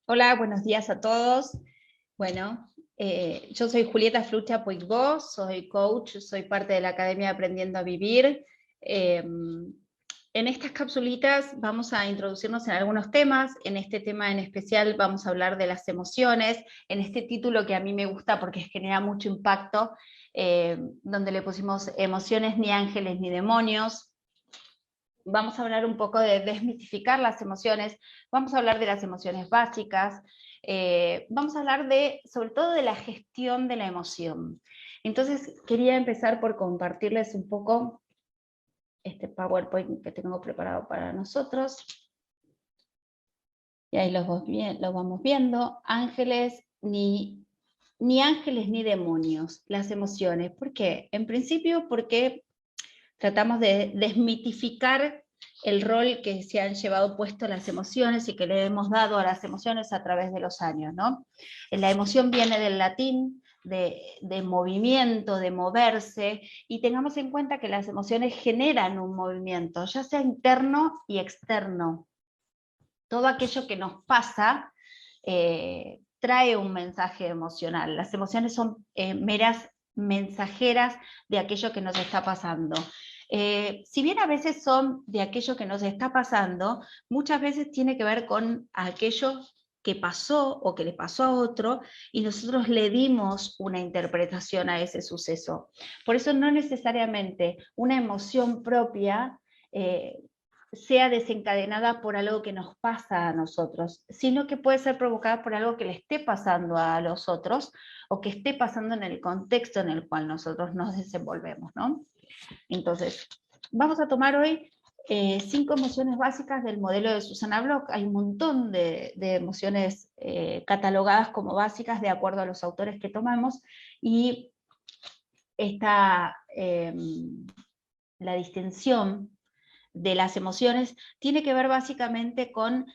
Hola, buenos días a todos. Bueno, yo soy Julieta Flucha Puigdó, soy coach, soy parte de la Academia Aprendiendo a Vivir. En estas capsulitas vamos a introducirnos en algunos temas. En este tema en especial vamos a hablar de las emociones, en este título que a mí me gusta porque genera mucho impacto, donde le pusimos emociones ni ángeles ni demonios. Vamos a hablar un poco de desmitificar las emociones, vamos a hablar de las emociones básicas, vamos a hablar sobre todo de la gestión de la emoción. Entonces, quería empezar por compartirles un poco este PowerPoint que tengo preparado para nosotros. Y ahí lo vamos viendo. Ni ángeles ni demonios, las emociones. ¿Por qué? En principio, porque tratamos de desmitificar el rol que se han llevado puesto las emociones y que le hemos dado a las emociones a través de los años, ¿no? La emoción viene del latín, de movimiento, de moverse, y tengamos en cuenta que las emociones generan un movimiento, ya sea interno y externo. Todo aquello que nos pasa trae un mensaje emocional. Las emociones son meras mensajeras de aquello que nos está pasando. Si bien a veces son de aquello que nos está pasando, muchas veces tiene que ver con aquello que pasó o que le pasó a otro y nosotros le dimos una interpretación a ese suceso. Por eso no necesariamente una emoción propia sea desencadenada por algo que nos pasa a nosotros, sino que puede ser provocada por algo que le esté pasando a los otros o que esté pasando en el contexto en el cual nosotros nos desenvolvemos, ¿no? Entonces, vamos a tomar hoy 5 emociones básicas del modelo de Susana Bloch. Hay un montón de emociones catalogadas como básicas de acuerdo a los autores que tomamos, y la distinción de las emociones tiene que ver básicamente con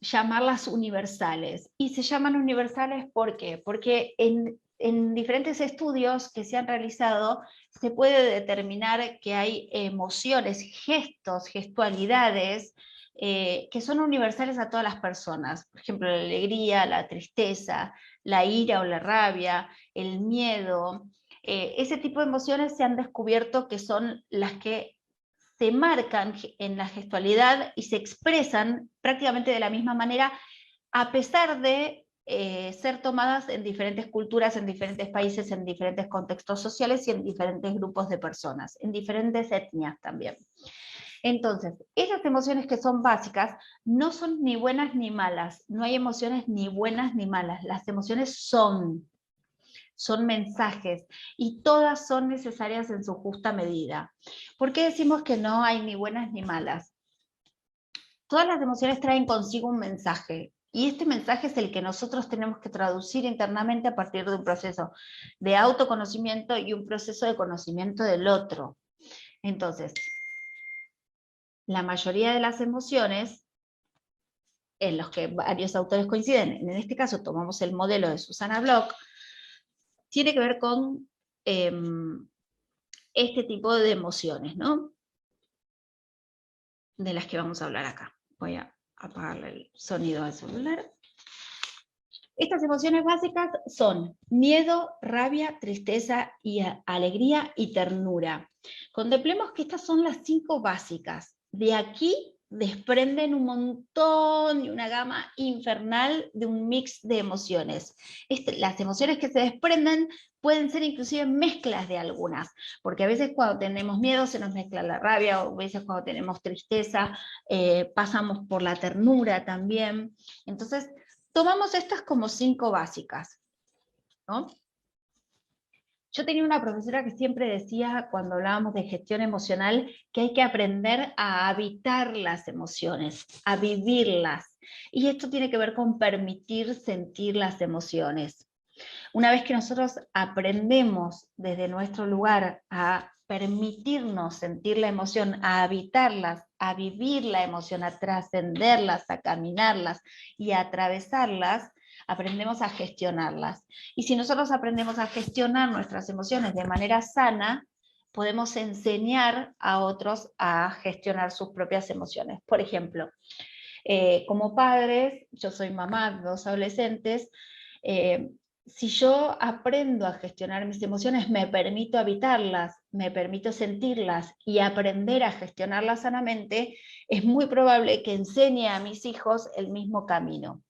llamarlas universales. Y se llaman universales ¿por qué? Porque en diferentes estudios que se han realizado se puede determinar que hay emociones, gestos, gestualidades que son universales a todas las personas. Por ejemplo, la alegría, la tristeza, la ira o la rabia, el miedo. Ese tipo de emociones se han descubierto que son las que se marcan en la gestualidad y se expresan prácticamente de la misma manera, a pesar de ser tomadas en diferentes culturas, en diferentes países, en diferentes contextos sociales y en diferentes grupos de personas, en diferentes etnias también. Entonces, esas emociones que son básicas no son ni buenas ni malas, no hay emociones ni buenas ni malas, las emociones son mensajes y todas son necesarias en su justa medida. ¿Por qué decimos que no hay ni buenas ni malas? Todas las emociones traen consigo un mensaje, y este mensaje es el que nosotros tenemos que traducir internamente a partir de un proceso de autoconocimiento y un proceso de conocimiento del otro. Entonces, la mayoría de las emociones en los que varios autores coinciden, en este caso tomamos el modelo de Susana Bloch, tiene que ver con este tipo de emociones, ¿no? De las que vamos a hablar acá. Voy a apagarle el sonido al celular. Estas emociones básicas son miedo, rabia, tristeza, y alegría y ternura. Contemplemos que estas son las 5 básicas. De aquí desprenden un montón y una gama infernal de un mix de emociones. Las emociones que se desprenden pueden ser inclusive mezclas de algunas, porque a veces cuando tenemos miedo se nos mezcla la rabia, o a veces cuando tenemos tristeza pasamos por la ternura también. Entonces, tomamos estas como 5 básicas, ¿no? Yo tenía una profesora que siempre decía, cuando hablábamos de gestión emocional, que hay que aprender a habitar las emociones, a vivirlas. Y esto tiene que ver con permitir sentir las emociones. Una vez que nosotros aprendemos desde nuestro lugar a permitirnos sentir la emoción, a habitarlas, a vivir la emoción, a trascenderlas, a caminarlas y a atravesarlas, aprendemos a gestionarlas. Y si nosotros aprendemos a gestionar nuestras emociones de manera sana, podemos enseñar a otros a gestionar sus propias emociones. Por ejemplo, Como padres, yo soy mamá de 2 adolescentes, si yo aprendo a gestionar mis emociones, me permito habitarlas, me permito sentirlas y aprender a gestionarlas sanamente, es muy probable que enseñe a mis hijos el mismo camino.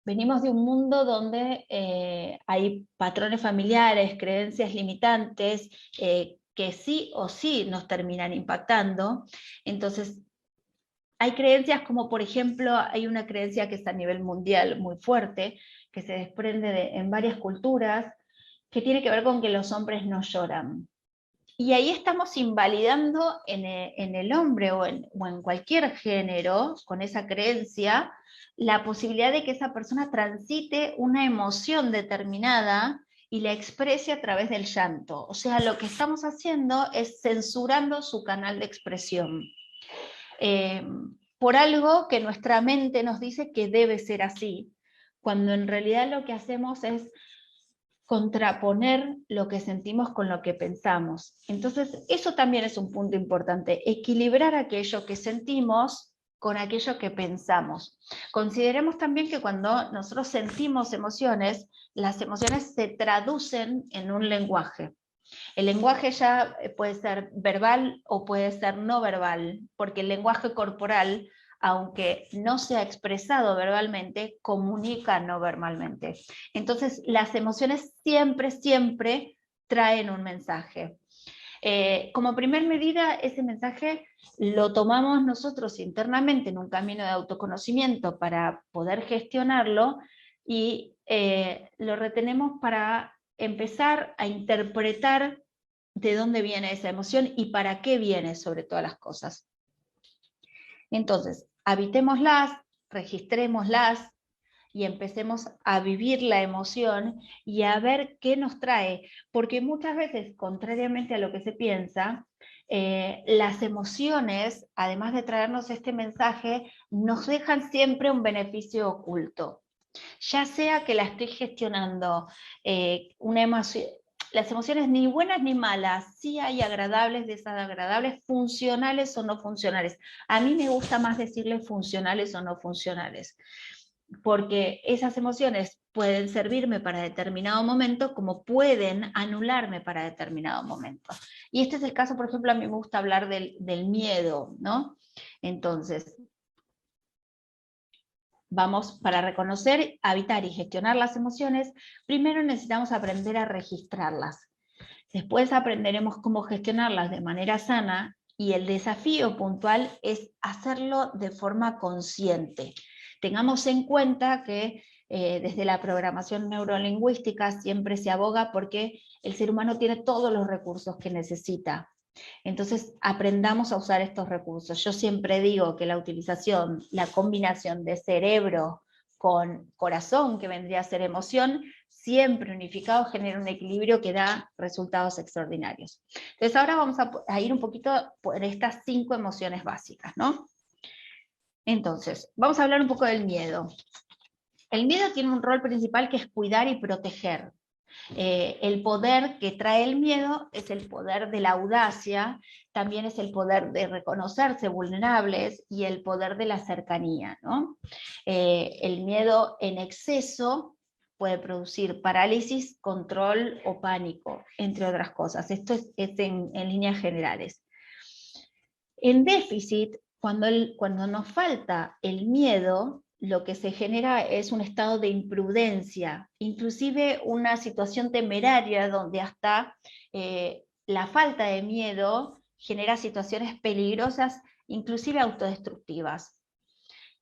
Venimos de un mundo donde hay patrones familiares, creencias limitantes, que sí o sí nos terminan impactando. Entonces, hay creencias como, por ejemplo, hay una creencia que está a nivel mundial muy fuerte, que se desprende en varias culturas, que tiene que ver con que los hombres no lloran. Y ahí estamos invalidando en el hombre o en cualquier género, con esa creencia, la posibilidad de que esa persona transite una emoción determinada y la exprese a través del llanto. O sea, lo que estamos haciendo es censurando su canal de expresión. Por algo que nuestra mente nos dice que debe ser así, cuando en realidad lo que hacemos es contraponer lo que sentimos con lo que pensamos. Entonces, eso también es un punto importante, equilibrar aquello que sentimos con aquello que pensamos. Consideremos también que cuando nosotros sentimos emociones, las emociones se traducen en un lenguaje. El lenguaje ya puede ser verbal o puede ser no verbal, porque el lenguaje corporal, aunque no sea expresado verbalmente, comunica no verbalmente. Entonces, las emociones siempre, siempre traen un mensaje. Como primer medida, ese mensaje lo tomamos nosotros internamente en un camino de autoconocimiento para poder gestionarlo y lo retenemos para empezar a interpretar de dónde viene esa emoción y para qué viene sobre todas las cosas. Entonces, habitémoslas, registrémoslas y empecemos a vivir la emoción y a ver qué nos trae, porque muchas veces, contrariamente a lo que se piensa, las emociones, además de traernos este mensaje, nos dejan siempre un beneficio oculto. Ya sea que la estoy gestionando una emoción, las emociones ni buenas ni malas, sí hay agradables, desagradables, funcionales o no funcionales. A mí me gusta más decirle funcionales o no funcionales, porque esas emociones pueden servirme para determinado momento como pueden anularme para determinado momento. Y este es el caso, por ejemplo, a mí me gusta hablar del miedo, ¿no? Entonces, vamos, para reconocer, habitar y gestionar las emociones, primero necesitamos aprender a registrarlas. Después aprenderemos cómo gestionarlas de manera sana y el desafío puntual es hacerlo de forma consciente. Tengamos en cuenta que desde la programación neurolingüística siempre se aboga porque el ser humano tiene todos los recursos que necesita. Entonces, aprendamos a usar estos recursos. Yo siempre digo que la utilización, la combinación de cerebro con corazón, que vendría a ser emoción, siempre unificado genera un equilibrio que da resultados extraordinarios. Entonces, ahora vamos a ir un poquito por estas 5 emociones básicas, ¿no? Entonces, vamos a hablar un poco del miedo. El miedo tiene un rol principal que es cuidar y proteger. El poder que trae el miedo es el poder de la audacia, también es el poder de reconocerse vulnerables y el poder de la cercanía, ¿no? El miedo en exceso puede producir parálisis, control o pánico, entre otras cosas. Esto es en líneas generales. En déficit, cuando nos falta el miedo, lo que se genera es un estado de imprudencia, inclusive una situación temeraria donde hasta la falta de miedo genera situaciones peligrosas, inclusive autodestructivas.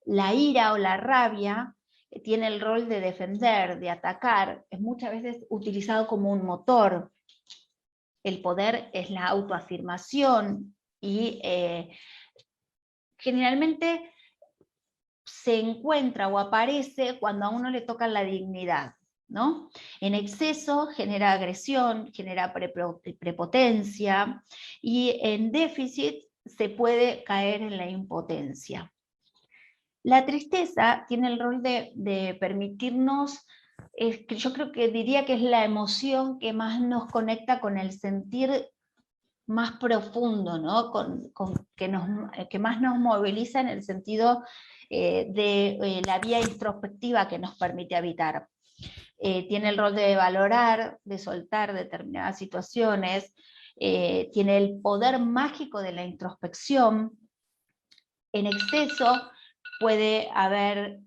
La ira o la rabia tiene el rol de defender, de atacar, es muchas veces utilizado como un motor. El poder es la autoafirmación y generalmente se encuentra o aparece cuando a uno le toca la dignidad, ¿no? En exceso genera agresión, genera prepotencia y en déficit se puede caer en la impotencia. La tristeza tiene el rol de permitirnos, yo creo que diría que es la emoción que más nos conecta con el sentir más profundo, ¿no? Que más nos moviliza en el sentido de la vía introspectiva que nos permite habitar. Tiene el rol de valorar, de soltar determinadas situaciones, tiene el poder mágico de la introspección. En exceso puede haber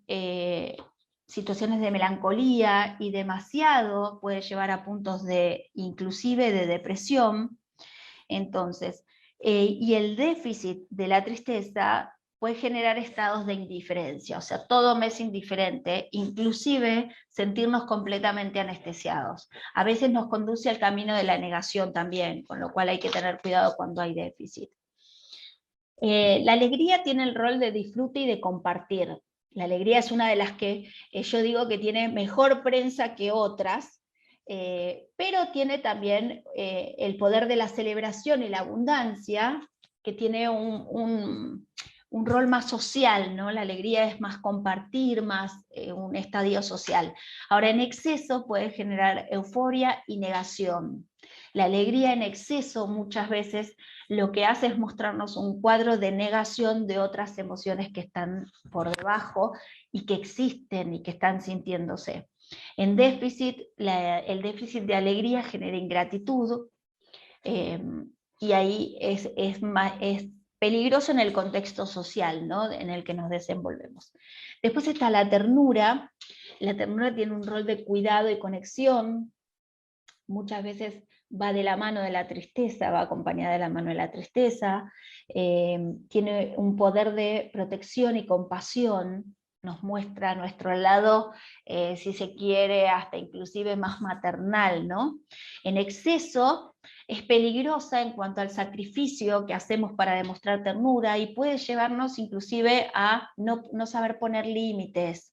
situaciones de melancolía, y demasiado puede llevar a puntos inclusive de depresión. Entonces, y el déficit de la tristeza puede generar estados de indiferencia, o sea, todo me es indiferente, inclusive sentirnos completamente anestesiados. A veces nos conduce al camino de la negación también, con lo cual hay que tener cuidado cuando hay déficit. La alegría tiene el rol de disfrute y de compartir. La alegría es una de las que yo digo que tiene mejor prensa que otras, pero tiene también el poder de la celebración y la abundancia, que tiene un rol más social, ¿no? La alegría es más compartir, más un estadio social. Ahora, en exceso puede generar euforia y negación. La alegría en exceso muchas veces lo que hace es mostrarnos un cuadro de negación de otras emociones que están por debajo y que existen y que están sintiéndose. En déficit, el déficit de alegría genera ingratitud, y ahí es peligroso en el contexto social, ¿no?, en el que nos desenvolvemos. Después está la ternura. La ternura tiene un rol de cuidado y conexión. Muchas veces va de la mano de la tristeza, va acompañada de la mano de la tristeza, tiene un poder de protección y compasión, nos muestra nuestro lado, si se quiere, hasta inclusive más maternal, ¿no? En exceso es peligrosa en cuanto al sacrificio que hacemos para demostrar ternura, y puede llevarnos inclusive a no saber poner límites,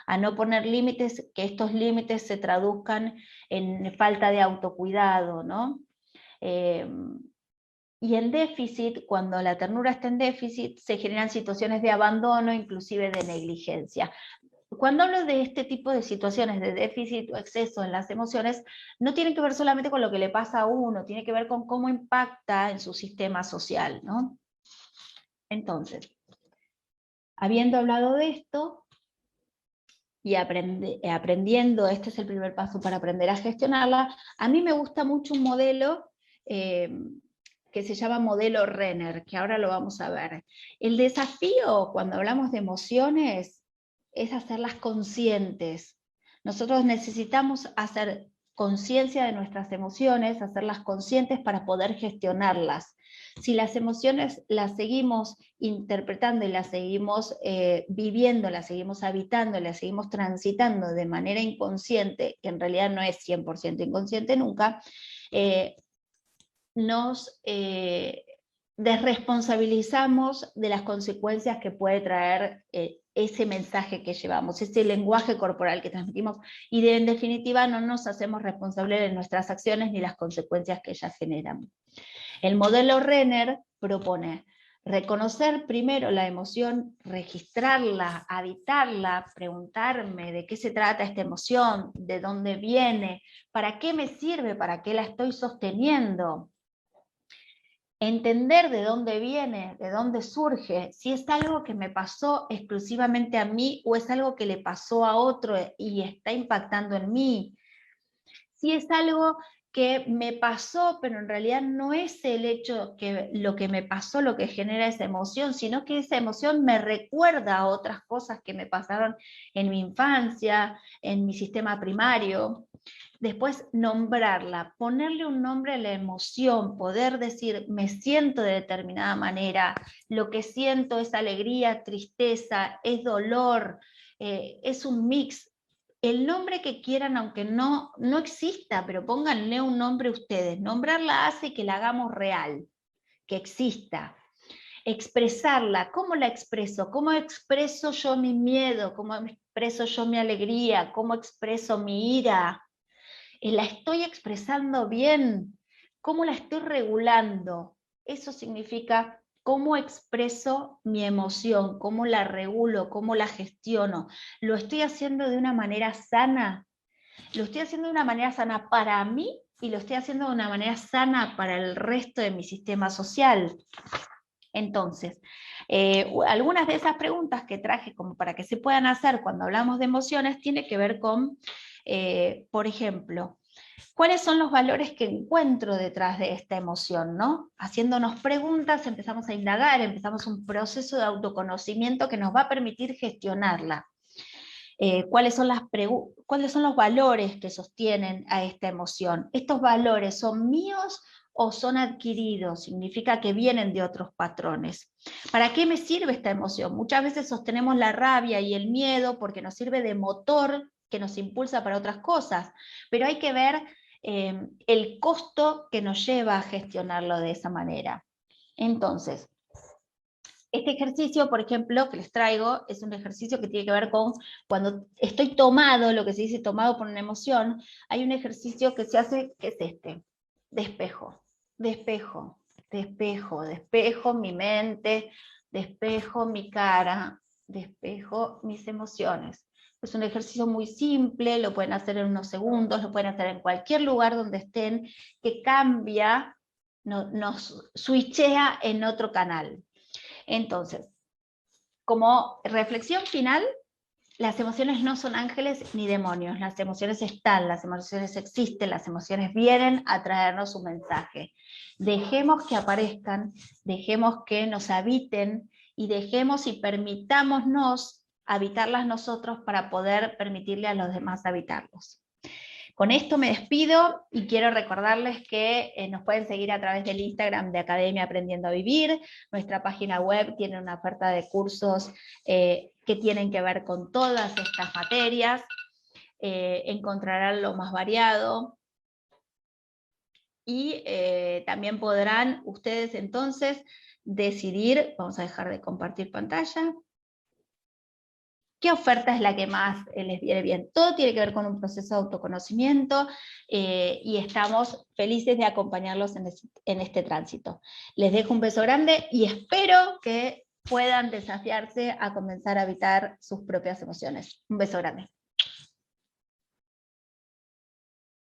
a no poner límites, que estos límites se traduzcan en falta de autocuidado, ¿no? Y en déficit, cuando la ternura está en déficit, se generan situaciones de abandono, inclusive de negligencia. Cuando hablo de este tipo de situaciones de déficit o exceso en las emociones, no tienen que ver solamente con lo que le pasa a uno, tiene que ver con cómo impacta en su sistema social, ¿no? Entonces, habiendo hablado de esto, y aprendiendo, este es el primer paso para aprender a gestionarla, a mí me gusta mucho un modelo que se llama modelo Renner, que ahora lo vamos a ver. El desafío cuando hablamos de emociones es hacerlas conscientes. Nosotros necesitamos hacer conciencia de nuestras emociones, hacerlas conscientes para poder gestionarlas. Si las emociones las seguimos interpretando y las seguimos viviendo, las seguimos habitando, las seguimos transitando de manera inconsciente, que en realidad no es 100% inconsciente nunca, nos desresponsabilizamos de las consecuencias que puede traer ese mensaje que llevamos, ese lenguaje corporal que transmitimos, y en definitiva no nos hacemos responsables de nuestras acciones ni las consecuencias que ellas generan. El modelo Renner propone reconocer primero la emoción, registrarla, habitarla, preguntarme de qué se trata esta emoción, de dónde viene, para qué me sirve, para qué la estoy sosteniendo. Entender de dónde viene, de dónde surge, si es algo que me pasó exclusivamente a mí o es algo que le pasó a otro y está impactando en mí. Si es algo que me pasó, pero en realidad no es el hecho que lo que me pasó lo que genera esa emoción, sino que esa emoción me recuerda a otras cosas que me pasaron en mi infancia, en mi sistema primario. Después nombrarla, ponerle un nombre a la emoción, poder decir, me siento de determinada manera, lo que siento es alegría, tristeza, es dolor, es un mix. El nombre que quieran, aunque no exista, pero pónganle un nombre ustedes. Nombrarla hace que la hagamos real, que exista. Expresarla, ¿cómo la expreso? ¿Cómo expreso yo mi miedo? ¿Cómo expreso yo mi alegría? ¿Cómo expreso mi ira? ¿La estoy expresando bien? ¿Cómo la estoy regulando? Eso significa cómo expreso mi emoción, cómo la regulo, cómo la gestiono. ¿Lo estoy haciendo de una manera sana? ¿Lo estoy haciendo de una manera sana para mí y lo estoy haciendo de una manera sana para el resto de mi sistema social. Entonces, algunas de esas preguntas que traje como para que se puedan hacer cuando hablamos de emociones tiene que ver con, por ejemplo, ¿cuáles son los valores que encuentro detrás de esta emoción, ¿no? Haciéndonos preguntas, empezamos a indagar, empezamos un proceso de autoconocimiento que nos va a permitir gestionarla. ¿Cuáles son los valores que sostienen a esta emoción? ¿Estos valores son míos o son adquiridos? Significa que vienen de otros patrones. ¿Para qué me sirve esta emoción? Muchas veces sostenemos la rabia y el miedo porque nos sirve de motor que nos impulsa para otras cosas, pero hay que ver el costo que nos lleva a gestionarlo de esa manera. Entonces, este ejercicio, por ejemplo, que les traigo, es un ejercicio que tiene que ver con cuando estoy tomado, lo que se dice tomado por una emoción, hay un ejercicio que se hace, que es este: despejo, despejo, despejo, despejo mi mente, despejo mi cara, despejo mis emociones. Es un ejercicio muy simple, lo pueden hacer en unos segundos, lo pueden hacer en cualquier lugar donde estén, que cambia, nos switchea en otro canal. Entonces, como reflexión final, las emociones no son ángeles ni demonios, las emociones están, las emociones existen, las emociones vienen a traernos un mensaje. Dejemos que aparezcan, dejemos que nos habiten y dejemos y permitámonos habitarlas nosotros para poder permitirle a los demás habitarlos. Con esto me despido y quiero recordarles que nos pueden seguir a través del Instagram de Academia Aprendiendo a Vivir. Nuestra página web tiene una oferta de cursos que tienen que ver con todas estas materias. Encontrarán lo más variado. Y también podrán ustedes entonces decidir, vamos a dejar de compartir pantalla, ¿qué oferta es la que más les viene bien? Todo tiene que ver con un proceso de autoconocimiento y estamos felices de acompañarlos en este tránsito. Les dejo un beso grande y espero que puedan desafiarse a comenzar a habitar sus propias emociones. Un beso grande.